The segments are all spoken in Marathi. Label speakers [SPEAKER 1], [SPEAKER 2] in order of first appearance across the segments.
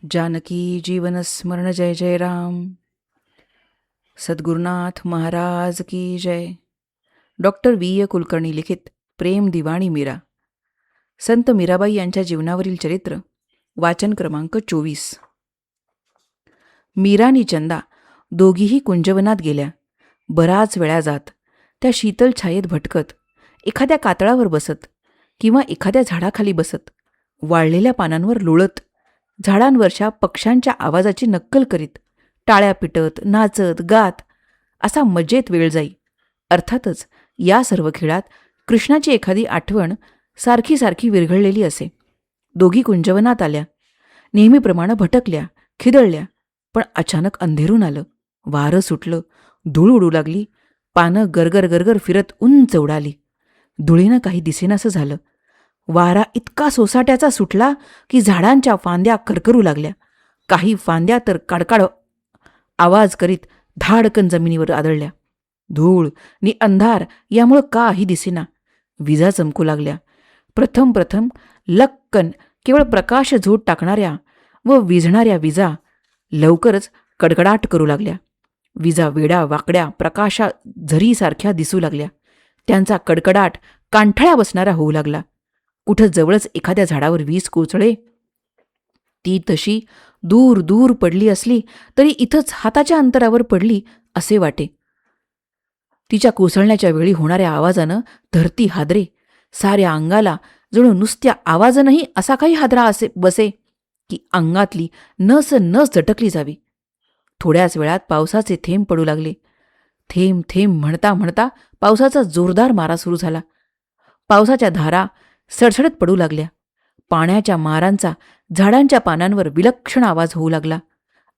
[SPEAKER 1] जानकी जीवन स्मरण जय जय राम. सद्गुरुनाथ महाराज की जय. Doctor V. कुलकर्णी लिखित प्रेम दिवाणी मीरा. संत मीराबाई यांच्या जीवनावरील चरित्र. वाचन क्रमांक 24. मीरा आणि चंदा दोघीही कुंजवनात गेल्या. बराच वेळा जात त्या शीतल छायेत भटकत, एखाद्या कातळावर बसत किंवा एखाद्या झाडाखाली बसत, वाळलेल्या पानांवर लोळत, झाडांवरच्या पक्ष्यांच्या आवाजाची नक्कल करीत, टाळ्या पिटत, नाचत, गात असा मजेत वेळ जाई. अर्थातच या सर्व खेळात कृष्णाची एखादी आठवण सारखी सारखी विरघळलेली असे. दोघी कुंजवनात आल्या. नेहमीप्रमाणे भटकल्या, खिदळल्या. पण अचानक अंधेरून आलं. वारं सुटलं. धूळ उडू लागली. पानं गरगर गरगर फिरत उंच उडाली. धुळीनं काही दिसेनासं झालं. वारा इतका सोसाट्याचा सुटला की झाडांच्या फांद्या करकरू लागल्या. काही फांद्या तर काडकाड आवाज करीत धाडकन जमिनीवर आदळल्या. धूळ नि अंधार यामुळं काही दिसेना. विजा चमकू लागल्या. प्रथम प्रथम लक्कन केवळ प्रकाश झोत टाकणाऱ्या व विझणाऱ्या विजा लवकरच कडकडाट करू लागल्या. विजा वेडा वाकड्या प्रकाशा झरीसारख्या दिसू लागल्या. त्यांचा कडकडाट कांठळ्या बसणारा होऊ लागला. कुठं जवळच एखाद्या झाडावर वीज कोसळे, ती तशी दूर दूर पडली असली तरी इथंच हाताच्या अंतरावर पडली असे वाटे. तिच्या कोसळण्याच्या वेळी होणाऱ्या आवाजानं धरती हादरे. साऱ्या अंगाला जणू नुसत्या आवाजानंही असा काही हादरा असे बसे की अंगातली नस नस झटकली जावी. थोड्याच वेळात पावसाचे थेंब पडू लागले. थेंब थेंब म्हणता म्हणता पावसाचा जोरदार मारा सुरू झाला. पावसाच्या धारा सडसडत पडू लागल्या. पाण्याच्या मारांचा झाडांच्या पानांवर विलक्षण आवाज होऊ लागला.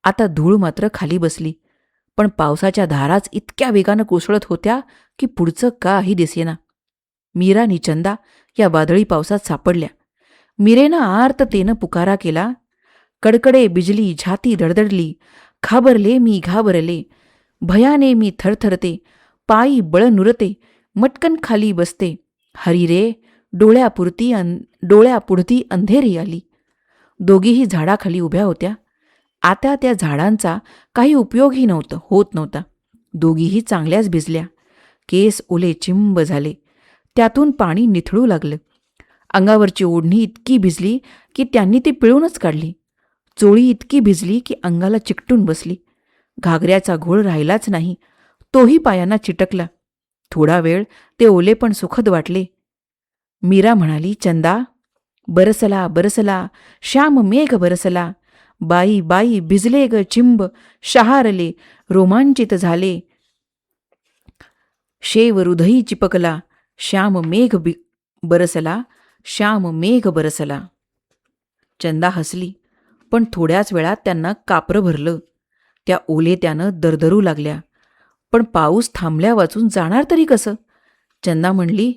[SPEAKER 1] आता धूळ मात्र खाली बसली. पण पावसाच्या धाराच इतक्या वेगानं कोसळत होत्या की पुढचं काही दिसेना. मीरा आणि चंदा या वादळी पावसात सापडल्या. मीरेनं आर्ततेनं पुकारा केला. कडकडे बिजली, छाती धडधडली. घाबरले मी घाबरले, भयाने मी थरथरते, पायी बळ नुरते, मटकन खाली बसते. हरी रे, डोळ्यापुढती अंधेरी आली. दोघीही झाडाखाली उभ्या होत्या. आता त्या झाडांचा काही उपयोगही होत नव्हता. दोघीही चांगल्याच भिजल्या. केस ओले चिंब झाले. त्यातून पाणी निथळू लागलं. अंगावरची ओढणी इतकी भिजली की त्यांनी ती पिळूनच काढली. चोळी इतकी भिजली की अंगाला चिकटून बसली. घागऱ्याचा घोळ राहिलाच नाही. तोही पायांना चिटकला. थोडा वेळ ते ओले पण सुखद वाटले. मीरा म्हणाली, चंदा, बरसला बरसला, श्याम मेघ बरसला. बाई बाई भिजले ग चिंब, शहारले, रोमांचित झाले. शेव हृदयी चिपकला, श्याम मेघ बरसला, श्याम मेघ बरसला. चंदा हसली. पण थोड्याच वेळात त्यांना कापरं भरलं. त्या ओले त्यानं दरदरू लागल्या. पण पाऊस थांबल्या वाचून जाणार तरी कसं? चंदा म्हणली,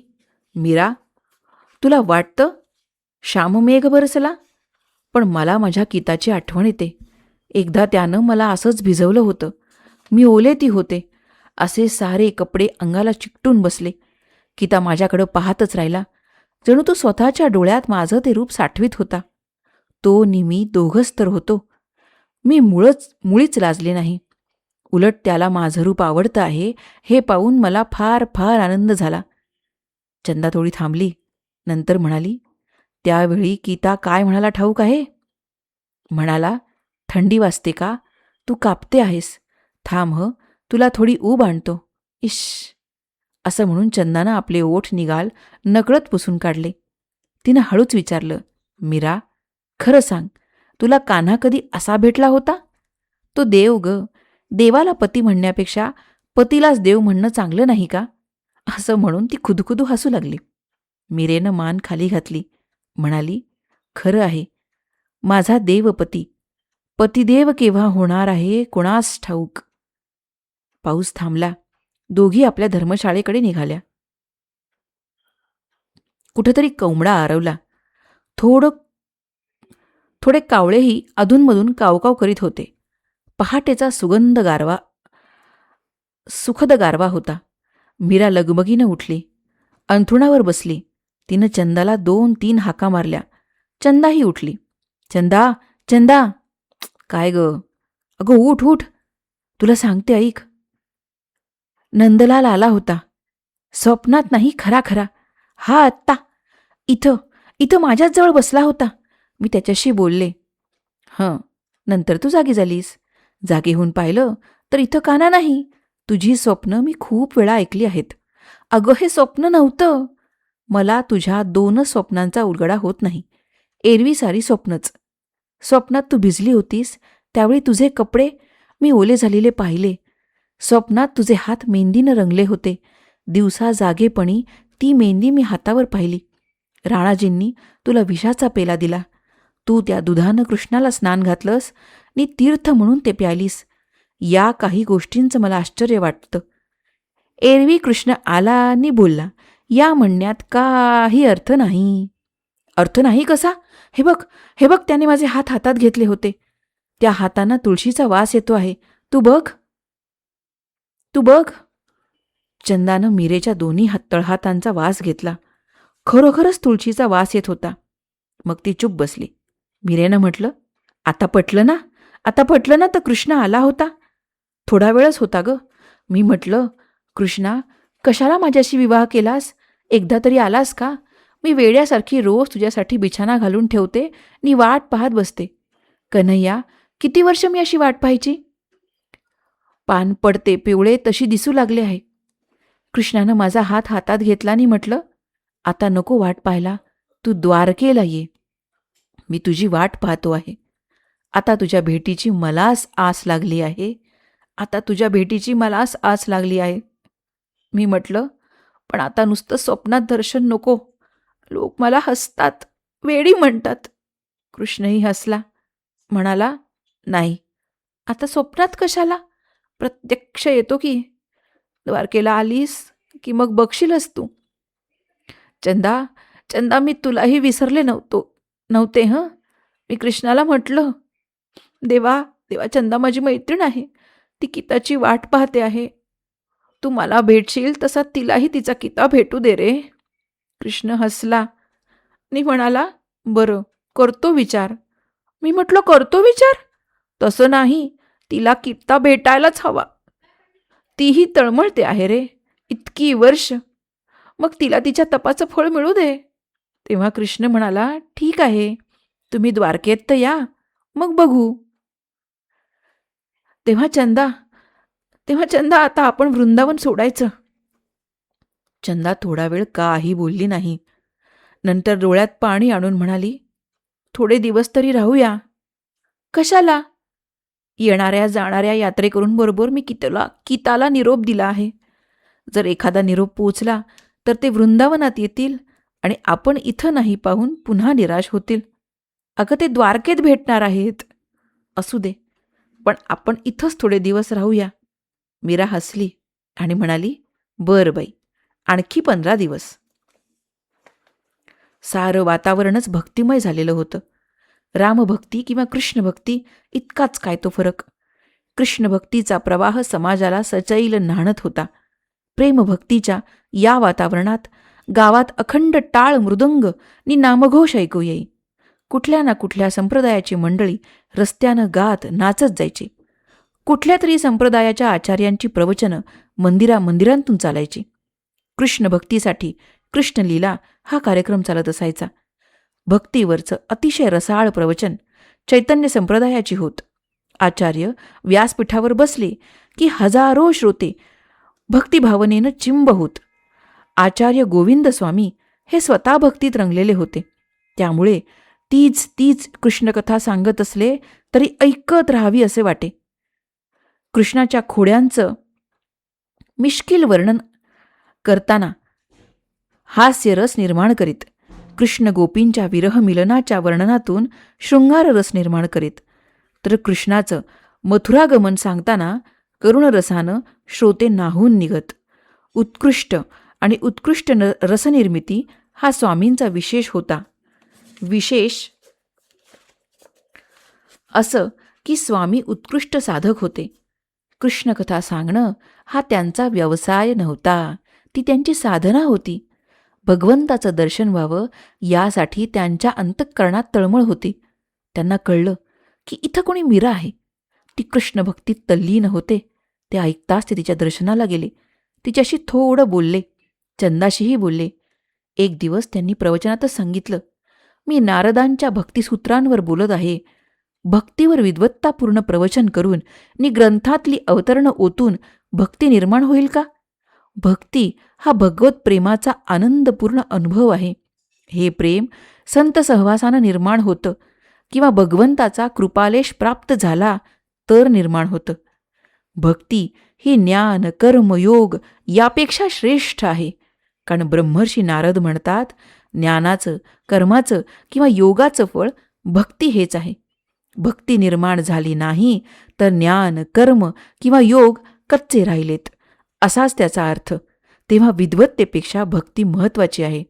[SPEAKER 1] मीरा, तुला वाटतं श्याममेघ बरसला? पण मला माझ्या गीताची आठवण येते. एकदा त्यानं मला असंच भिजवलं होतं. मी ओले ती होते. असे सारे कपडे अंगाला चिकटून बसले. गीता माझ्याकडं पाहतच राहिला. जणू तो स्वतःच्या डोळ्यात माझं ते रूप साठवीत होता. तो नि मी दोघंच तर होतो. मी मुळीच लाजले नाही. उलट त्याला माझं रूप आवडतं आहे हे पाहून मला फार फार आनंद झाला. चंदा थोडी थांबली. नंतर म्हणाली, त्यावेळी गीता काय म्हणाला ठाऊक आहे? म्हणाला, थंडी वाजते का? तू कापते आहेस. थांब तुला थोडी ऊब आणतो. इश, असं म्हणून चंदानं आपले ओठ निगाल नकळत पुसून काढले. तिनं हळूच विचारलं, मीरा, खरं सांग, तुला कान्हा कधी असा भेटला होता? तो देव ग. देवाला पती म्हणण्यापेक्षा पतीलाच देव म्हणणं चांगलं नाही का? असं म्हणून ती खुदखुदू हसू लागली. मीरेनं मान खाली घातली. म्हणाली, खरं आहे. माझा देवपती. पतिदेव केव्हा होणार आहे कोणास ठाऊक. पाऊस थांबला. दोघी आपल्या धर्मशाळेकडे निघाल्या. कुठेतरी कोंबडा आरवला. थोडे कावळेही अधूनमधून कावकाव करीत होते. पहाटेचा सुखद गारवा होता. मीरा लगबगीनं उठली. अंथरुणावर बसली. तिनं चंदाला 2-3 हाका मारल्या. चंदाही उठली. चंदा, चंदा, काय ग? अगं उठ उठ, तुला सांगते ऐक. नंदलाल आला होता. स्वप्नात नाही, खरा खरा. हा आत्ता. इथं इथं माझ्याच जवळ बसला होता. मी त्याच्याशी बोलले. हं, नंतर तू जागी झालीस. जागी होऊन पाहिलं तर इथं काना नाही. तुझी स्वप्न मी खूप वेळा ऐकली आहेत. अगं हे स्वप्न नव्हतं. मला तुझ्या 2च स्वप्नांचा उलगडा होत नाही. एरवी सारी स्वप्नच. स्वप्नात तू भिजली होतीस, त्यावेळी तुझे कपडे मी ओले झालेले पाहिले. स्वप्नात तुझे हात मेहंदीनं रंगले होते. दिवसा जागेपणी ती मेहंदी मी हातावर पाहिली. राणाजींनी तुला विषाचा पेला दिला. तू त्या दुधानं कृष्णाला स्नान घातलंस आणि तीर्थ म्हणून ते प्यायलीस. या काही गोष्टींचं मला आश्चर्य वाटतं. एरवी कृष्ण आला आणि बोलला, या म्हणण्यात काही अर्थ नाही. अर्थ नाही कसा? हे बघ, हे बघ, त्याने माझे हात हातात घेतले होते. त्या हातांना तुळशीचा वास येतो आहे. तू बघ, तू बघ. चंदानं मीरेच्या दोन्ही तळहातांचा वास घेतला. खरोखरच तुळशीचा वास येत होता. मग ती चूप बसली. मीरेनं म्हटलं, आता पटलं ना? आता पटलं ना तर कृष्ण आला होता? थोडा वेळच होता ग. मी म्हटलं, कृष्णा, कशाला माझ्याशी विवाह केलास? एकदा तरी आलास का? मी वेड्यासारखी रोज तुझ्यासाठी बिछाना घालून ठेवते आणि वाट पाहत बसते. कन्हैया, किती वर्ष मी अशी वाट पाहायची? पान पडते पिवळे तशी दिसू लागले आहे. कृष्णानं माझा हात हातात घेतला आणि म्हटलं, आता नको वाट पाहायला. तू द्वारकेला ये. मी तुझी वाट पाहतो आहे. आता तुझ्या भेटीची मलाच आस लागली आहे. आता तुझ्या भेटीची मलाच आस लागली आहे. मी म्हटलं, पण आता नुसतं स्वप्नात दर्शन नको. लोक मला हसतात, वेडी म्हणतात. कृष्णही हसला. म्हणाला, नाही, आता स्वप्नात कशाला? प्रत्यक्ष येतो की. द्वारकेला आलीस की मग बघशीलच तू. चंदा, चंदा, मी तुलाही विसरले नव्हते हं. मी कृष्णाला म्हटलं, देवा, देवा, चंदा माझी मैत्रीण आहे. ती किताची वाट पाहते आहे. तू मला भेटशील तसा तिलाही तिचा किता भेटू दे रे. कृष्ण हसला आणि म्हणाला, बरं, करतो विचार. मी म्हटलं, करतो विचार? तसं नाही, तिला किता भेटायलाच हवा. तीही तळमळते आहे रे, इतकी वर्ष. मग तिला तिच्या तपाचं फळ मिळू दे. तेव्हा कृष्ण म्हणाला, ठीक आहे, तुम्ही द्वारकेत तर या, मग बघू. तेव्हा चंदा तेव्हा चंदा आता आपण वृंदावन सोडायचं. चंदा थोडा वेळ काही बोलली नाही. नंतर डोळ्यात पाणी आणून म्हणाली, थोडे दिवस तरी राहूया. कशाला? येणाऱ्या जाणाऱ्या यात्रेकरूंबरोबर मी किताला निरोप दिला आहे. जर एखादा निरोप पोचला तर ते वृंदावनात येतील आणि आपण इथं नाही पाहून पुन्हा निराश होतील. अगं, ते द्वारकेत भेटणार आहेत. असू दे, पण आपण इथंच थोडे दिवस राहूया. मीरा हसली आणि म्हणाली, बरं बाई, आणखी 15 दिवस. सारं वातावरणच भक्तिमय झालेलं होतं. रामभक्ती किंवा कृष्णभक्ती इतकाच काय तो फरक. कृष्णभक्तीचा प्रवाह समाजाला सचैल न्हाणत होता. प्रेमभक्तीच्या या वातावरणात गावात अखंड टाळ मृदंग नि नामघोष ऐकू येई. कुठल्या ना कुठल्या संप्रदायाची मंडळी रस्त्यानं गात नाचत जायची. कुठल्या तरी संप्रदायाच्या आचार्यांची प्रवचनं मंदिरांतून चालायची. कृष्णभक्तीसाठी कृष्णलीला हा कार्यक्रम चालत असायचा. भक्तीवरचं अतिशय रसाळ प्रवचन चैतन्य संप्रदायाची होत. आचार्य व्यासपीठावर बसले की हजारो श्रोते भक्तिभावनेनं चिंब होत. आचार्य गोविंद स्वामी हे स्वतः भक्तीत रंगलेले होते. त्यामुळे तीच कृष्णकथा सांगत असले तरी ऐकत राहावी असे वाटे. कृष्णाच्या खोड्यांचं मिश्किल वर्णन करताना हास्यरस निर्माण करीत. कृष्ण गोपींच्या विरह मिलनाच्या वर्णनातून शृंगाररस निर्माण करीत. तर कृष्णाचं मथुरागमन सांगताना करुणरसानं श्रोते नाहून निघत. उत्कृष्ट आणि उत्कृष्ट रसनिर्मिती हा स्वामींचा विशेष होता. विशेष असं की स्वामी उत्कृष्ट साधक होते. कृष्णकथा सांगणं हा त्यांचा व्यवसाय नव्हता, ती त्यांची साधना होती. भगवंताचं दर्शन व्हावं यासाठी त्यांच्या अंतःकरणात तळमळ होती. त्यांना कळलं की इथं कोणी मीरा आहे. ती कृष्ण भक्तीत तल्लीन होते. ते ऐकताच ते तिच्या दर्शनाला गेले. तिच्याशी थोडं बोलले, चंदाशीही बोलले. एक दिवस त्यांनी प्रवचनातच सांगितलं, मी नारदांच्या भक्तिसूत्रांवर बोलत आहे. भक्तीवर विद्वत्तापूर्ण प्रवचन करून नि ग्रंथातली अवतरणं ओतून भक्ती निर्माण होईल का? भक्ती हा भगवत प्रेमाचा आनंदपूर्ण अनुभव आहे. हे प्रेम संत सहवासानं निर्माण होतं किंवा भगवंताचा कृपालेश प्राप्त झाला तर निर्माण होतं. भक्ती ही ज्ञान, कर्म, योग यापेक्षा श्रेष्ठ आहे. कारण ब्रह्मर्षी नारद म्हणतात, ज्ञानाचं, कर्माचं किंवा योगाचं फळ भक्ती हेच आहे. भक्ती निर्माण झाली नाही तर ज्ञान, कर्म किंवा योग कच्चे राहिलेत, असाच त्याचा अर्थ. तेव्हा विद्वत्तेपेक्षा भक्ती महत्वाची आहे.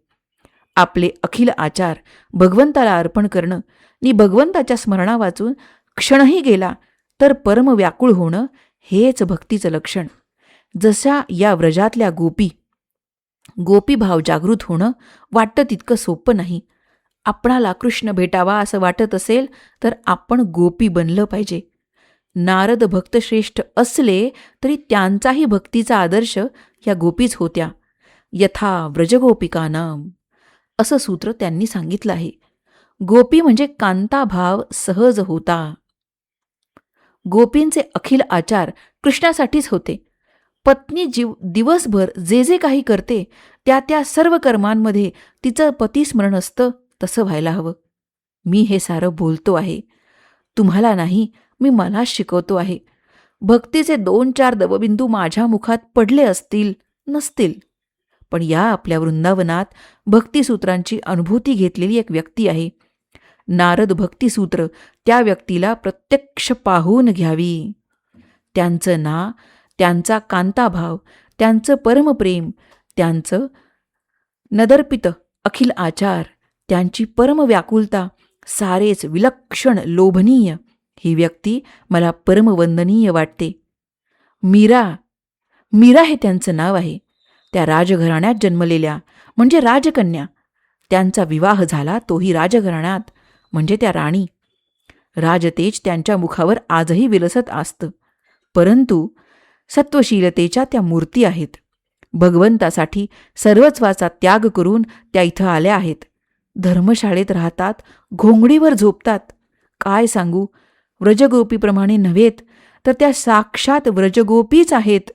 [SPEAKER 1] आपले अखिल आचार भगवंताला अर्पण करणं नि भगवंताच्या स्मरणा वाचून क्षणही गेला तर परम व्याकुळ होणं हेच भक्तीचं लक्षण. जशा या व्रजातल्या गोपी भाव जागृत होणं वाटतं तितकं सोपं नाही. आपणाला कृष्ण भेटावा असं वाटत असेल तर आपण गोपी बनलं पाहिजे. नारद भक्त श्रेष्ठ असले तरी त्यांचाही भक्तीचा आदर्श या गोपीच होत्या. यथा व्रजगोपिकानाम असं सूत्र त्यांनी सांगितलं आहे. गोपी म्हणजे कांताभाव सहज होता. गोपींचे अखिल आचार कृष्णासाठीच होते. पत्नी दिवसभर जे जे काही करते त्या सर्व कर्मांमध्ये तिचं पतिस्मरण असतं तसं व्हायला हवं. मी हे सारं बोलतो आहे, तुम्हाला नाही, मी मलाच शिकवतो आहे. भक्तीचे 2-4 दवबिंदू माझ्या मुखात पडले असतील नसतील, पण या आपल्या वृंदावनात भक्तिसूत्रांची अनुभूती घेतलेली एक व्यक्ती आहे. नारद भक्तिसूत्र त्या व्यक्तीला प्रत्यक्ष पाहून घ्यावी. त्यांचं ना, त्यांचा कांताभाव, त्यांचं परमप्रेम, त्यांचं नदर्पित अखिल आचार, त्यांची परम व्याकुलता सारेच विलक्षण लोभनीय. ही व्यक्ती मला परमवंदनीय वाटते. मीरा हे त्यांचं नाव आहे. त्या राजघराण्यात जन्मलेल्या म्हणजे राजकन्या. त्यांचा विवाह झाला तोही राजघराण्यात म्हणजे त्या राणी. राजतेज त्यांच्या मुखावर आजही विलसत असतं. परंतु सत्वशीलतेच्या त्या मूर्ती आहेत. भगवंतासाठी सर्वस्वाचा त्याग करून त्या इथं आल्या आहेत. धर्मशाळेत राहतात, घोंगडीवर झोपतात. काय सांगू, व्रजगोपीप्रमाणे नव्हेत तर त्या साक्षात व्रजगोपीच आहेत.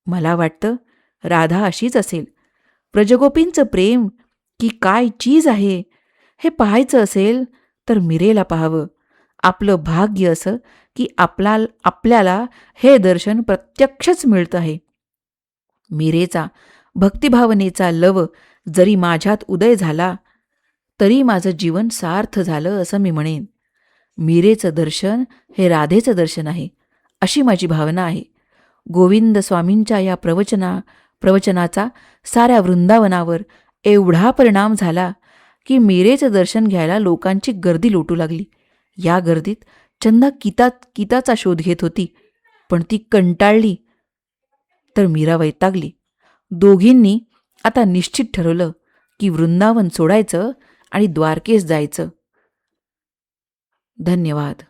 [SPEAKER 1] मला वाटतं राधा अशीच असेल. व्रजगोपींचं प्रेम की काय चीज आहे हे पाहायचं असेल तर मीरेला पाहावं. आपलं भाग्य असं की आपल्याला हे दर्शन प्रत्यक्षच मिळतं आहे. मीरेचा भक्तिभावनेचा लव जरी माझ्यात उदय झाला तरी माझं जीवन सार्थ झालं असं मी म्हणेन. मीरेचं दर्शन हे राधेचं दर्शन आहे अशी माझी भावना आहे. गोविंद स्वामींच्या या प्रवचनाचा साऱ्या वृंदावनावर एवढा परिणाम झाला की मीरेचं दर्शन घ्यायला लोकांची गर्दी लोटू लागली. या गर्दीत चंदा किताचा शोध घेत होती, पण ती कंटाळली तर मीरा वैतागली. दोघींनी आता निश्चित ठरवलं की वृंदावन सोडायचं आणि द्वारकेस जायचं. धन्यवाद.